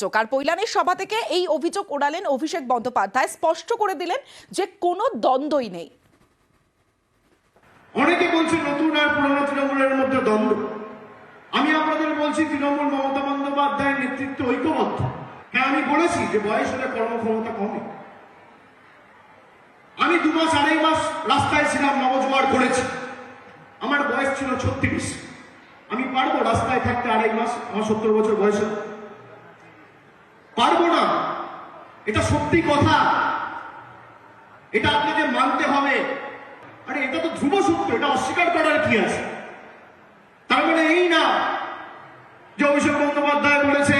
অভিযোগ। আর পৈলানির সভা থেকে এই অভিযোগ ওড়ালেন অভিষেক বন্দ্যোপাধ্যায়, স্পষ্ট করে দিলেন যে কোনো দ্বন্দ্বই নেই। অনেকে বলছে নতুন আর পুরনো তৃণমূলের মধ্যে দ্বন্দ্ব। আমি আপনাদের বলছি তৃণমূল মমতা বন্দ্যোপাধ্যায়ের নেতৃত্ব ঐক্যবদ্ধ। হ্যাঁ, আমি বলেছি যে বয়স হলে কর্মক্ষমতা কমে। আমি 2 মাস 2.5 মাস রাস্তায় ছিলাম, নবজোয়ার করেছি। আমার বয়স ছিল 36। আমি পারবো রাস্তায় থাকতে 2.5 মাস? আমার 70 বছর বয়সে পারবো না। এটা সত্যি কথা, এটা আপনাকে মানতে হবে। আরে এটা তো ধ্রুব সত্য, এটা অস্বীকার করার কি আছে? তার মানে এই না যে অভিষেক বন্দ্যোপাধ্যায় বলেছে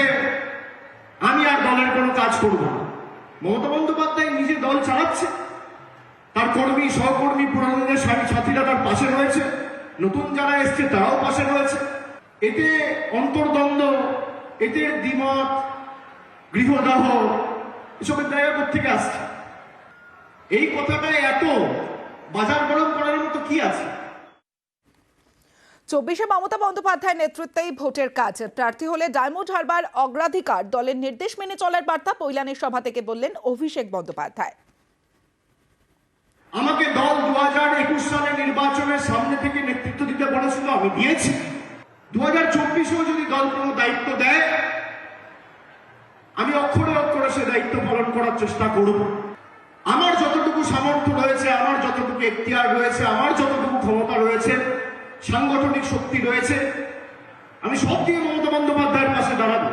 আমি আর দলের কোনো কাজ করব না। মমতা বন্দ্যোপাধ্যায় নিজে দল চালাচ্ছে, তার কর্মী সহকর্মী পুরনো সাথীরা তার পাশে রয়েছে, নতুন যারা এসছে তারাও পাশে রয়েছে। এতে অন্তর্দ্বন্দ্ব, এতে দ্বিমত, গৃহদাহ, এসবের জায়গা থেকে আসছে। এই কথাটায় এত বাজার গরম করার মতো কি আছে? 24-এ মমতা বন্দ্যোপাধ্যায়ের নেতৃত্বেই ভোটের কাজ। প্রার্থী হলে ডায়মন্ড হারবার অগ্রাধিকার, দলের নির্দেশ মেনে চলার বার্তা পৈলানির সভা থেকে বললেন অভিষেক বন্দ্যোপাধ্যায়। আমাকে দল 2021 সালে নির্বাচনের সামনে থেকে নেতৃত্ব দিতে বলেছিল, আমি দিয়েছি। 2024-এও যদি দল কোনো দায়িত্ব দেয়, আমি অক্ষরে অক্ষরে সে দায়িত্ব পালন করার চেষ্টা করব। আমার যতটুকু সামর্থ্য রয়েছে, আমার যতটুকু এখতিয়ার রয়েছে, আমার যতটুকু ক্ষমতা রয়েছে, সাংগঠনিক শক্তি রয়েছে, আমি সব দিয়ে মমতা বন্দ্যোপাধ্যায়ের পাশে দাঁড়াবো।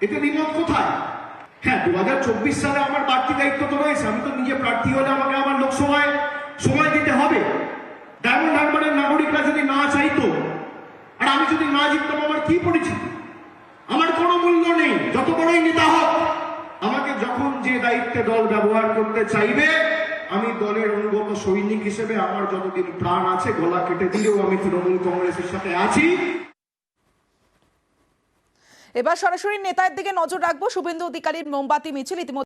এতে দ্বিমত কোথায়? হ্যাঁ, 2024 সালে আমার বাড়তি দায়িত্ব তো রয়েছে। আমি তো নিজে প্রার্থী হলে আমাকে আমার লোকসভায় সময় দিতে হবে। ডায়মন্ড হারবারের নাগরিকরা যদি না চাইতো আর আমি যদি না জিততাম, আমার কি পরিচিতি? আমার কোনো মূল্য নেই, যত বড়ই নেতা হোক। আমাকে যখন যে দায়িত্বে দল ব্যবহার করতে চাইবে, আমি দলের অনুগত সৈনিক হিসেবে আমার যতদিন প্রাণ আছে, গলা কেটে দিলেও আমি তৃণমূল কংগ্রেসের সাথে আছি। এবার সরাসরি নেতার দিকে নজর রাখবো। শুভেন্দু অধিকারীর মোমবাতি মিছিল ইতিমধ্যে